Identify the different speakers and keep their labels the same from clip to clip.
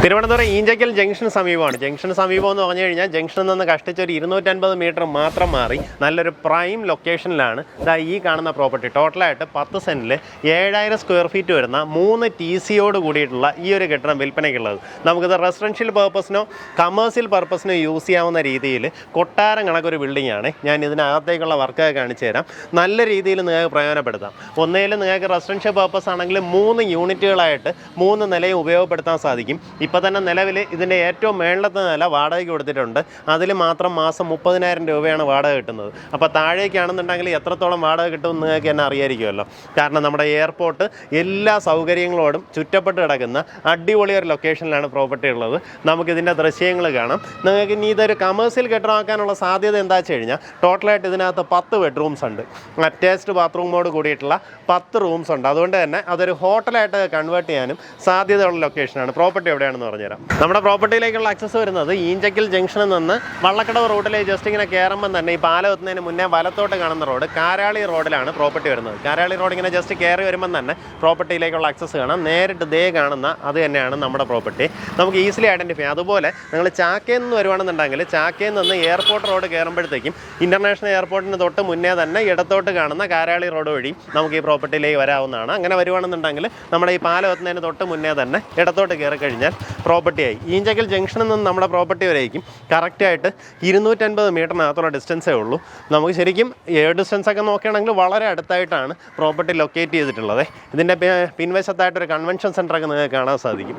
Speaker 1: Thiruvananthapuram Eenchakkal junction സമീപമാണ്. Junction സമീപം എന്ന് പറഞ്ഞു കഴിഞ്ഞാൽ ജംഗ്ഷനിൽ നിന്ന് കഷ്ടിച്ച് ഒരു 250 മീറ്റർ മാത്രം മാറി നല്ലൊരു പ്രൈം ലൊക്കേഷനിലാണ് ഇതാ ഈ കാണുന്ന പ്രോപ്പർട്ടി. ടോട്ടലായിട്ട് 10 സെൻറ്റിൽ 7000 സ്ക്വയർ ഫീറ്റ് വരുന്ന 3 TCയോട് കൂടിയിട്ടുള്ള ഈ ഒരു കെട്ടിടം വിൽപ്പനയ്ക്കുള്ളത്. നമുക്കിത് റെസിഡൻഷ്യൽ പർപ്പസിനോ കമേഴ്സ്യൽ പർപ്പസിനോ യൂസ് ചെയ്യാവുന്ന രീതിയിൽ കൊട്ടാരം കണക്കൊരു ബിൽഡിംഗ് ആണ്. ഞാൻ ഇതിനകത്തേക്കുള്ള വർക്കൊക്കെ കാണിച്ചു തരാം. നല്ല രീതിയിൽ നിങ്ങൾക്ക് പ്രയോജനപ്പെടുത്താം. ഒന്നേലും നിങ്ങൾക്ക് റെസിഡൻഷ്യൽ പർപ്പസ് ആണെങ്കിൽ 3 യൂണിറ്റുകളായിട്ട് 3 നിലയും ഉപയോഗപ്പെടുത്താൻ സാധിക്കും. ഇപ്പോൾ തന്നെ നിലവിൽ ഇതിൻ്റെ ഏറ്റവും മേളത്തെ നില വാടകയ്ക്ക് കൊടുത്തിട്ടുണ്ട്. അതിൽ മാത്രം മാസം 30,000 രൂപയാണ് വാടക കിട്ടുന്നത്. അപ്പോൾ താഴേക്കാണെന്നുണ്ടെങ്കിൽ എത്രത്തോളം വാടക കിട്ടുമെന്ന് നിങ്ങൾക്ക് തന്നെ അറിയായിരിക്കുമല്ലോ. കാരണം നമ്മുടെ എയർപോർട്ട് എല്ലാ സൗകര്യങ്ങളോടും ചുറ്റപ്പെട്ട് കിടക്കുന്ന അടിപൊളി ഒരു ലൊക്കേഷനിലാണ് പ്രോപ്പർട്ടി ഉള്ളത്. നമുക്കിതിൻ്റെ ദൃശ്യങ്ങൾ കാണാം. നിങ്ങൾക്ക് ഇനി ഇതൊരു കമേഴ്സ്യൽ കെട്ടിടമാക്കാനുള്ള സാധ്യത എന്താ വെച്ച് കഴിഞ്ഞാൽ ടോട്ടലായിട്ട് ഇതിനകത്ത് 10 ബെഡ്റൂംസ് ഉണ്ട്. അറ്റാച്ച്ഡ് ബാത്റൂമോട് കൂടിയിട്ടുള്ള 10 റൂംസ് ഉണ്ട്. അതുകൊണ്ട് തന്നെ അതൊരു ഹോട്ടലായിട്ട് കൺവേർട്ട് ചെയ്യാനും സാധ്യതയുള്ള ലൊക്കേഷനാണ്. പ്രോപ്പർട്ടി എവിടെയാണെന്ന് പറഞ്ഞുതരാം. നമ്മുടെ പ്രോപ്പർട്ടിയിലേക്കുള്ള ആക്സസ് വരുന്നത് ഈഞ്ചക്കൽ ജംഗ്ഷനിൽ നിന്ന് വള്ളക്കടവ് റൂട്ടിലേക്ക് ജസ്റ്റ് ഇങ്ങനെ കയറുമ്പം തന്നെ ഈ പാലം എത്തുന്നതിന് മുന്നേ വലത്തോട്ട് കാണുന്ന റോഡ് കാരാളി റോഡിലാണ് പ്രോപ്പർട്ടി വരുന്നത്. കാരാളി റോഡ് ഇങ്ങനെ ജസ്റ്റ് കയറി വരുമ്പം തന്നെ പ്രോപ്പർട്ടിയിലേക്കുള്ള ആക്സസ് കാണാം. നേരിട്ട് ദേ കാണുന്ന അത് തന്നെയാണ് നമ്മുടെ പ്രോപ്പർട്ടി. നമുക്ക് ഈസിലി ഐഡൻറ്റിഫൈ ചെയ്യാം. അതുപോലെ നിങ്ങൾ ചാക്കയിൽ നിന്ന് വരുവാണെന്നുണ്ടെങ്കിൽ ചാക്കയിൽ നിന്ന് എയർപോർട്ട് റോഡ് കയറുമ്പോഴത്തേക്കും ഇൻ്റർനാഷണൽ എയർപോർട്ടിന് തൊട്ട് മുന്നേ തന്നെ ഇടത്തോട്ട് കാണുന്ന കാരാളി റോഡ് വഴി നമുക്ക് ഈ പ്രോപ്പർട്ടിയിലേക്ക് വരാവുന്നതാണ്. അങ്ങനെ വരുവാണെന്നുണ്ടെങ്കിൽ നമ്മുടെ ഈ പാലം എത്തുന്നതിന് തൊട്ട് മുന്നേ തന്നെ ഇടത്തോട്ട് കയറി കഴിഞ്ഞാൽ പ്രോപ്പർട്ടിയായി. ഈഞ്ചക്കൽ ജംഗ്ഷനിൽ നിന്ന് നമ്മുടെ പ്രോപ്പർട്ടി വരേക്കും കറക്റ്റായിട്ട് 250 മീറ്ററിനകത്തുള്ള ഡിസ്റ്റൻസേ ഉള്ളൂ. നമുക്ക് ശരിക്കും എയർ ഡിസ്റ്റൻസൊക്കെ നോക്കുകയാണെങ്കിൽ വളരെ അടുത്തായിട്ടാണ് പ്രോപ്പർട്ടി ലൊക്കേറ്റ് ചെയ്തിട്ടുള്ളത്. ഇതിൻ്റെ പിൻവശത്തായിട്ടൊരു കൺവെൻഷൻ സെൻ്ററൊക്കെ നിങ്ങൾക്ക് കാണാൻ സാധിക്കും.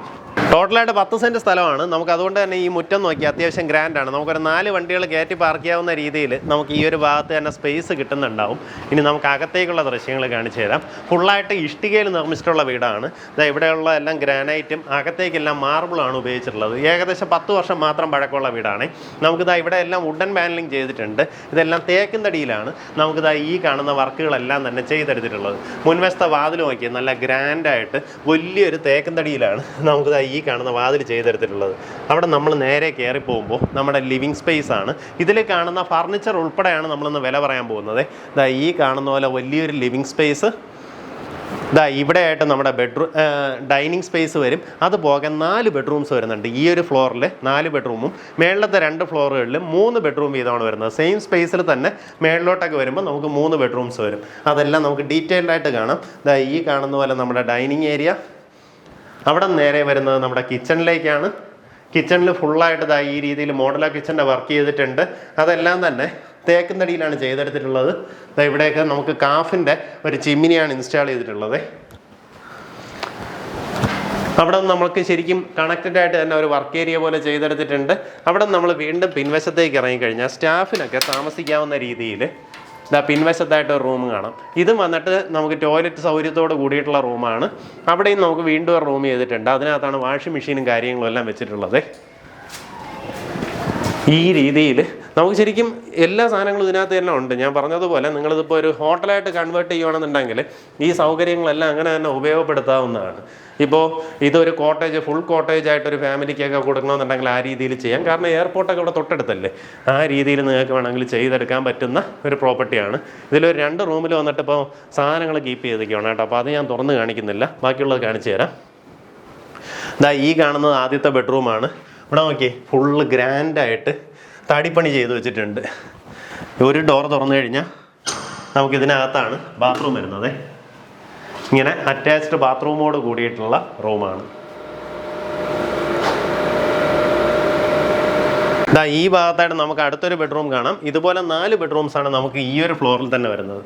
Speaker 1: ടോട്ടലായിട്ട് 10 സെൻറ്റ് സ്ഥലമാണ്. നമുക്ക് അതുകൊണ്ട് തന്നെ ഈ മുറ്റം നോക്കി അത്യാവശ്യം ഗ്രാൻഡാണ്. നമുക്കൊരു 4 വണ്ടികൾ കയറ്റി പാർക്ക് ചെയ്യാവുന്ന രീതിയിൽ നമുക്ക് ഈ ഒരു ഭാഗത്ത് തന്നെ സ്പേസ് കിട്ടുന്നുണ്ടാവും. ഇനി നമുക്ക് അകത്തേക്കുള്ള ദൃശ്യങ്ങൾ കാണിച്ചു തരാം. ഫുള്ളായിട്ട് ഇഷ്ടികയിൽ നിർമ്മിച്ചിട്ടുള്ള വീടാണ്. ഇവിടെയുള്ള എല്ലാം ഗ്രാനൈറ്റും അകത്തേക്കെല്ലാം മാർബിളാണ് ഉപയോഗിച്ചിട്ടുള്ളത്. ഏകദേശം 10 വർഷം മാത്രം പഴക്കമുള്ള വീടാണ്. നമുക്കിതാ ഇവിടെ എല്ലാം വുഡൻ പാനലിംഗ് ചെയ്തിട്ടുണ്ട്. ഇതെല്ലാം തേക്കിൻ തടിയിലാണ് നമുക്കിതാ ഈ കാണുന്ന വർക്കുകളെല്ലാം തന്നെ ചെയ്തെടുത്തിട്ടുള്ളത്. മുൻവശത്തെ വാതിൽ നോക്കി നല്ല ഗ്രാൻഡായിട്ട് വലിയൊരു തേക്കിൻ തടിയിലാണ് നമുക്കിതാ ഈ കാണുന്ന വാതിൽ ചെയ്തെടുത്തിട്ടുള്ളത്. അവിടെ നമ്മൾ നേരെ കയറി പോകുമ്പോൾ നമ്മുടെ ലിവിങ് സ്പേസ് ആണ്. ഇതിൽ കാണുന്ന ഫർണിച്ചർ ഉൾപ്പെടെയാണ് നമ്മളിന്ന് വില പറയാൻ പോകുന്നത്. ഇതാ ഈ കാണുന്ന പോലെ വലിയൊരു ലിവിങ് സ്പേസ്. ഇതാ ഇവിടെ ആയിട്ട് നമ്മുടെ ഡൈനിങ് സ്പേസ് വരും. അതുപോകെ 4 ബെഡ്റൂംസ് വരുന്നുണ്ട്. ഈ ഒരു ഫ്ലോറിൽ 4 ബെഡ്റൂമും മേളിലത്തെ 2 ഫ്ലോറുകളിൽ 3 ബെഡ്റൂം വീതമാണ് വരുന്നത്. സെയിം സ്പേസിൽ തന്നെ മേളിലോട്ടൊക്കെ വരുമ്പോൾ നമുക്ക് 3 ബെഡ്റൂംസ് വരും. അതെല്ലാം നമുക്ക് ഡീറ്റെയിൽഡായിട്ട് കാണാം. ഇതാ ഈ കാണുന്ന പോലെ നമ്മുടെ ഡൈനിങ് ഏരിയ. അവിടെ നേരെ വരുന്നത് നമ്മുടെ കിച്ചണിലേക്കാണ്. കിച്ചണിൽ ഫുള്ളായിട്ട് ഇതാ ഈ രീതിയിൽ മോഡലാ കിച്ചൻ്റെ വർക്ക് ചെയ്തിട്ടുണ്ട്. അതെല്ലാം തന്നെ തേക്കിൻ തടിയിലാണ് ചെയ്തെടുത്തിട്ടുള്ളത്. ഇവിടെയൊക്കെ നമുക്ക് കാഫിൻ്റെ ഒരു ചിമ്മിനിയാണ് ഇൻസ്റ്റാൾ ചെയ്തിട്ടുള്ളത്. അവിടെ നമുക്ക് ശരിക്കും കണക്റ്റഡ് ആയിട്ട് തന്നെ ഒരു വർക്ക് ഏരിയ പോലെ ചെയ്തെടുത്തിട്ടുണ്ട്. അവിടെ നമ്മൾ വീണ്ടും പിൻവശത്തേക്ക് ഇറങ്ങിക്കഴിഞ്ഞാൽ സ്റ്റാഫിനൊക്കെ താമസിക്കാവുന്ന രീതിയിൽ പിൻവശത്തായിട്ട് ഒരു റൂം കാണാം. ഇതും വന്നിട്ട് നമുക്ക് ടോയ്ലറ്റ് സൗകര്യത്തോട് കൂടിയിട്ടുള്ള റൂമാണ്. അവിടെയും നമുക്ക് വീണ്ടും ഒരു റൂം ചെയ്തിട്ടുണ്ട്. അതിനകത്താണ് വാഷിംഗ് മെഷീനും കാര്യങ്ങളും എല്ലാം വെച്ചിട്ടുള്ളത്. ഈ രീതിയിൽ നമുക്ക് ശരിക്കും എല്ലാ സാധനങ്ങളും ഇതിനകത്ത് തന്നെ ഉണ്ട്. ഞാൻ പറഞ്ഞതുപോലെ നിങ്ങളിതിപ്പോൾ ഒരു ഹോട്ടലായിട്ട് കൺവേർട്ട് ചെയ്യുകയാണെന്നുണ്ടെങ്കിൽ ഈ സൗകര്യങ്ങളെല്ലാം അങ്ങനെ തന്നെ ഉപയോഗപ്പെടുത്താവുന്നതാണ്. ഇപ്പോൾ ഇതൊരു കോട്ടേജ് ഫുൾ കോട്ടേജ് ആയിട്ടൊരു ഫാമിലിക്കൊക്കെ കൊടുക്കണമെന്നുണ്ടെങ്കിൽ ആ രീതിയിൽ ചെയ്യാം. കാരണം എയർപോർട്ടൊക്കെ ഇവിടെ തൊട്ടടുത്തല്ലേ. ആ രീതിയിൽ നിങ്ങൾക്ക് വേണമെങ്കിൽ ചെയ്തെടുക്കാൻ പറ്റുന്ന ഒരു പ്രോപ്പർട്ടിയാണ്. ഇതിലൊരു 2 റൂമിൽ വന്നിട്ട് ഇപ്പോൾ സാധനങ്ങൾ കീപ്പ് ചെയ്തൊക്കെയാണ് കേട്ടോ. അപ്പോൾ അത് ഞാൻ തുറന്ന് കാണിക്കുന്നില്ല, ബാക്കിയുള്ളത് കാണിച്ചു തരാം. ഇതാ ഈ കാണുന്നത് ആദ്യത്തെ ബെഡ്റൂമാണ്. ഇവിടെ നോക്കി ഫുള്ള് ഗ്രാൻഡായിട്ട് തടിപ്പണി ചെയ്ത് വെച്ചിട്ടുണ്ട്. ഒരു ഡോർ തുറന്നു കഴിഞ്ഞാൽ നമുക്കിതിനകത്താണ് ബാത്റൂം വരുന്നത്. ഇങ്ങനെ അറ്റാച്ച്ഡ് ബാത്റൂമോട് കൂടിയിട്ടുള്ള റൂമാണ്. ഇതാ ഈ ഭാഗത്തായിട്ട് നമുക്ക് അടുത്തൊരു ബെഡ്റൂം കാണാം. ഇതുപോലെ 4 ബെഡ്റൂംസാണ് നമുക്ക് ഈ ഒരു ഫ്ലോറിൽ തന്നെ വരുന്നത്.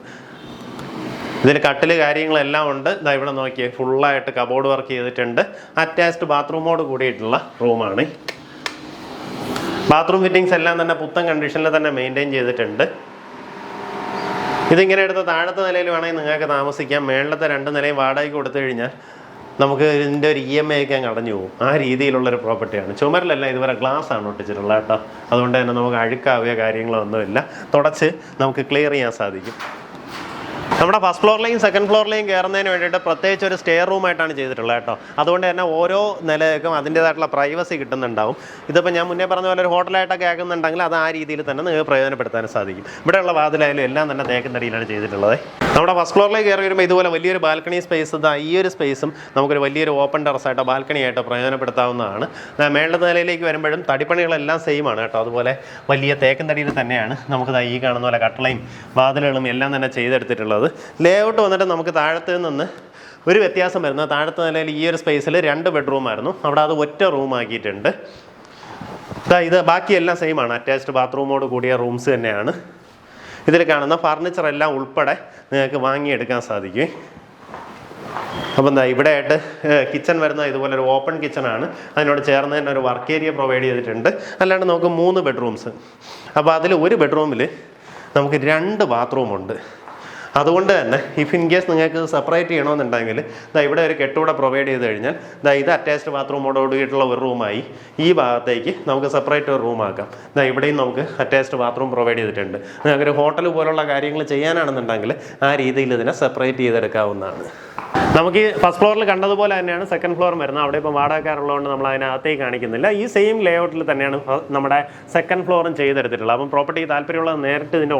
Speaker 1: ഇതിൽ കട്ടിൽ കാര്യങ്ങളെല്ലാം ഉണ്ട്. ഇതാ ഇവിടെ നോക്കിയേ ഫുള്ളായിട്ട് കബോർഡ് വർക്ക് ചെയ്തിട്ടുണ്ട്. അറ്റാച്ച്ഡ് ബാത്റൂമോട് കൂടിയിട്ടുള്ള റൂമാണ്. ബാത്റൂം ഫിറ്റിങ്സ് എല്ലാം തന്നെ പുത്തൻ കണ്ടീഷനിൽ തന്നെ മെയിൻറ്റെയിൻ ചെയ്തിട്ടുണ്ട്. ഇതിങ്ങനെ എടുത്ത താഴത്തെ നിലയിൽ വേണമെങ്കിൽ നിങ്ങൾക്ക് താമസിക്കാം. മേളിലത്തെ 2 നിലയും വാടകയ്ക്ക് കൊടുത്തു കഴിഞ്ഞാൽ നമുക്ക് ഇതിൻ്റെ ഒരു EMI ഒക്കെ അടഞ്ഞു പോകും. ആ രീതിയിലുള്ളൊരു പ്രോപ്പർട്ടിയാണ്. ചുമരിലെല്ലാം ഇതുവരെ ഗ്ലാസ് ആണ് ഒട്ടിച്ചിട്ടുള്ളത് കേട്ടോ. അതുകൊണ്ട് തന്നെ നമുക്ക് അഴുക്കാവുകയോ കാര്യങ്ങളോ ഒന്നുമില്ല. തുടച്ച് നമുക്ക് ക്ലിയർ ചെയ്യാൻ സാധിക്കും. നമ്മുടെ ഫസ്റ്റ് ഫ്ലോറിലെയും സെക്കൻഡ് ഫ്ലോറിലെയും കയറുന്നതിന് വേണ്ടിയിട്ട് പ്രത്യേകിച്ച് ഒരു സ്റ്റെയർ റൂമായിട്ടാണ് ചെയ്തിട്ടുള്ളത് കേട്ടോ. അതുകൊണ്ട് തന്നെ ഓരോ നിലയ്ക്കും അതിൻ്റേതായിട്ടുള്ള പ്രൈവസി കിട്ടുന്നുണ്ടാവും. ഇതിപ്പോൾ ഞാൻ മുന്നേ പറഞ്ഞ പോലെ ഒരു ഹോട്ടലായിട്ടൊക്കെ ആക്കുന്നുണ്ടെങ്കിൽ അത് ആ രീതിയിൽ തന്നെ നിങ്ങൾക്ക് പ്രയോജനപ്പെടുത്താൻ സാധിക്കും. ഇവിടെയുള്ള വാതിലായാലും എല്ലാം തന്നെ തേക്കുന്നടിയിലാണ് ചെയ്തിട്ടുള്ളത്. നമ്മുടെ ഫസ്റ്റ് ഫ്ലോറിലേക്ക് കയറി വരുമ്പോൾ ഇതുപോലെ വലിയൊരു ബാൽക്കണി സ്പേസ്, ഈ ഒരു സ്പേസും നമുക്കൊരു വലിയൊരു ഓപ്പൺ ടെറസായിട്ടോ ബാൽക്കണി ആയിട്ടോ പ്രയോജനപ്പെടുത്താവുന്നതാണ്. മേളിലെ നിലയിലേക്ക് വരുമ്പോഴും തടിപ്പണികളെല്ലാം സെയിം ആണ് കേട്ടോ. അതുപോലെ വലിയ തേക്കുന്നടിയിൽ തന്നെയാണ് നമുക്ക് ഈ കാണുന്ന പോലെ കട്ടളയും വാതിലുകളും എല്ലാം തന്നെ ചെയ്തെടുത്തിട്ടുള്ളത്. ലേഔട്ട് വന്നിട്ട് നമുക്ക് താഴത്ത് നിന്ന് ഒരു വ്യത്യാസം വരുന്നത്, താഴത്തെ നിലയിൽ ഈ ഒരു സ്പേസിൽ 2 ബെഡ്റൂമായിരുന്നു, അവിടെ അത് ഒറ്റ റൂമാക്കിയിട്ടുണ്ട്. ഇത് ബാക്കിയെല്ലാം സെയിം ആണ്, അറ്റാച്ച്ഡ് ബാത്റൂമോട് കൂടിയ റൂംസ് തന്നെയാണ്. ഇതിൽ കാണുന്ന ഫർണിച്ചർ എല്ലാം ഉൾപ്പെടെ നിങ്ങൾക്ക് വാങ്ങിയെടുക്കാൻ സാധിക്കും. അപ്പം ഇവിടെ ആയിട്ട് കിച്ചൺ വരുന്ന ഇതുപോലെ ഒരു ഓപ്പൺ കിച്ചണാണ്. അതിനോട് ചേർന്ന് തന്നെ ഒരു വർക്ക് ഏരിയ പ്രൊവൈഡ് ചെയ്തിട്ടുണ്ട്. അല്ലാണ്ട് നമുക്ക് 3 ബെഡ്റൂംസ്. അപ്പോൾ അതിൽ ഒരു ബെഡ്റൂമിൽ നമുക്ക് 2 ബാത്റൂമുണ്ട്. അതുകൊണ്ട് തന്നെ ഇഫ് ഇൻ കേസ് നിങ്ങൾക്ക് സെപ്പറേറ്റ് ചെയ്യണമെന്നുണ്ടെങ്കിൽ ഇവിടെ ഒരു കെട്ടുകൂടെ പ്രൊവൈഡ് ചെയ്ത് കഴിഞ്ഞാൽ ഇത് അറ്റാച്ച്ഡ് ബാത്റൂമോട് കൂടിയിട്ടുള്ള ഒരു റൂമായി ഈ ഭാഗത്തേക്ക് നമുക്ക് സെപ്പറേറ്റ് ഒരു റൂമാക്കാം. ഇവിടെയും നമുക്ക് അറ്റാച്ച്ഡ് ബാത്റൂം പ്രൊവൈഡ് ചെയ്തിട്ടുണ്ട്. നിങ്ങൾക്ക് ഒരു ഹോട്ടൽ പോലുള്ള കാര്യങ്ങൾ ചെയ്യാനാണെന്നുണ്ടെങ്കിൽ ആ രീതിയിൽ ഇതിനെ സെപ്പറേറ്റ് ചെയ്തെടുക്കാവുന്നതാണ്. നമുക്ക് ഈ ഫസ്റ്റ് ഫ്ലോറിൽ കണ്ടതുപോലെ തന്നെയാണ് സെക്കൻഡ് ഫ്ലോർ വരുന്നത്. അവിടെ ഇപ്പോൾ വാടകക്കാരുള്ളതുകൊണ്ട് നമ്മൾ അതിനകത്തേക്ക് കാണിക്കുന്നില്ല. ഈ സെയിം ലേഔട്ടിൽ തന്നെയാണ് നമ്മുടെ സെക്കൻഡ് ഫ്ലോറും ചെയ്തെടുത്തിട്ടുള്ളത്. അപ്പം പ്രോപ്പർട്ടി താല്പര്യമുള്ളത് നേരിട്ട് ഇതിൻ്റെ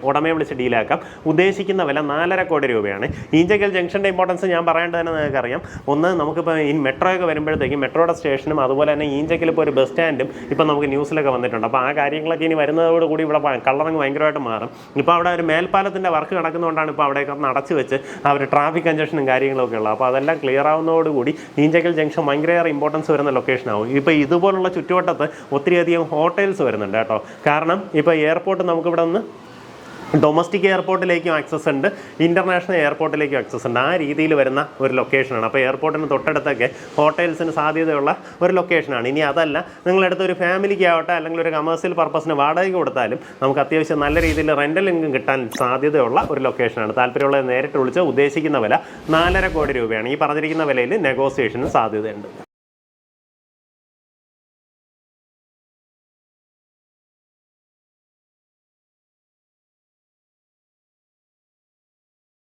Speaker 1: ഉടമയെ വിളിച്ച് ഡീലാക്കാം. ഉദ്ദേശിക്കുന്ന വില 4.5 കോടി രൂപയാണ്. ഈഞ്ചക്കൽ ജംഗ്ഷൻ്റെ ഇമ്പോർട്ടൻസ് ഞാൻ പറയേണ്ടത് തന്നെ നിങ്ങൾക്കറിയാം. ഒന്ന്, നമുക്കിപ്പോൾ ഈ മെട്രോയൊക്കെ വരുമ്പോഴത്തേക്കും മെട്രോയുടെ സ്റ്റേഷനും അതുപോലെ തന്നെ ഈഞ്ചക്കൽ ഇപ്പോൾ ഒരു ബസ് സ്റ്റാൻഡും ഇപ്പം നമുക്ക് ന്യൂസിലൊക്കെ വന്നിട്ടുണ്ട്. അപ്പോൾ ആ കാര്യങ്ങളൊക്കെ ഇനി വരുന്നതോടുകൂടി ഇവിടെ കളറങ്ങ് ഭയങ്കരമായിട്ട് മാറും. ഇപ്പോൾ അവിടെ ഒരു മേൽപ്പാലത്തിൻ്റെ വർക്ക് നടക്കുന്നതുകൊണ്ടാണ് ഇപ്പോൾ അവിടെയൊക്കെ അടച്ചു വെച്ച് ആ ഒരു ട്രാഫിക് കഞ്ചക്ഷനും കാര്യങ്ങളൊക്കെ ഉള്ളത്. അപ്പോൾ അതെല്ലാം ക്ലിയർ ആവുന്നതോടുകൂടി ഈഞ്ചക്കൽ ജംഗ്ഷൻ ഭയങ്കര ഇമ്പോർട്ടൻസ് വരുന്ന ലൊക്കേഷൻ ആവും. ഇപ്പോൾ ഇതുപോലുള്ള ചുറ്റുവട്ടത്ത് ഒത്തിരിയധികം ഹോട്ടൽസ് വരുന്നുണ്ട് കേട്ടോ. കാരണം ഇപ്പോൾ എയർപോർട്ട് നമുക്കിവിടെ നിന്ന് ഡൊമസ്റ്റിക് എയർപോർട്ടിലേക്കും ആക്സസ് ഉണ്ട്, ഇൻ്റർനാഷണൽ എയർപോർട്ടിലേക്കും ആക്സസ് ഉണ്ട്. ആ രീതിയിൽ വരുന്ന ഒരു ലൊക്കേഷനാണ്. അപ്പോൾ എയർപോർട്ടിന് തൊട്ടടുത്തൊക്കെ ഹോട്ടൽസിന് സാധ്യതയുള്ള ഒരു ലൊക്കേഷനാണ്. ഇനി അതല്ല, നിങ്ങളടുത്ത് ഒരു ഫാമിലിക്ക് ആവട്ടെ അല്ലെങ്കിൽ ഒരു കമേഴ്സ്യൽ പർപ്പസിന് വാടകയ്ക്ക് കൊടുത്താലും നമുക്ക് അത്യാവശ്യം നല്ല രീതിയിൽ റെൻ്റൽ ഇൻകം കിട്ടാൻ സാധ്യതയുള്ള ഒരു ലൊക്കേഷനാണ്. താല്പര്യമുള്ളത് നേരിട്ട് വിളിച്ച് ഉദ്ദേശിക്കുന്ന വില 4.5 കോടി രൂപയാണ്. ഈ പറഞ്ഞിരിക്കുന്ന വിലയിൽ നെഗോസിയേഷന് സാധ്യതയുണ്ട്.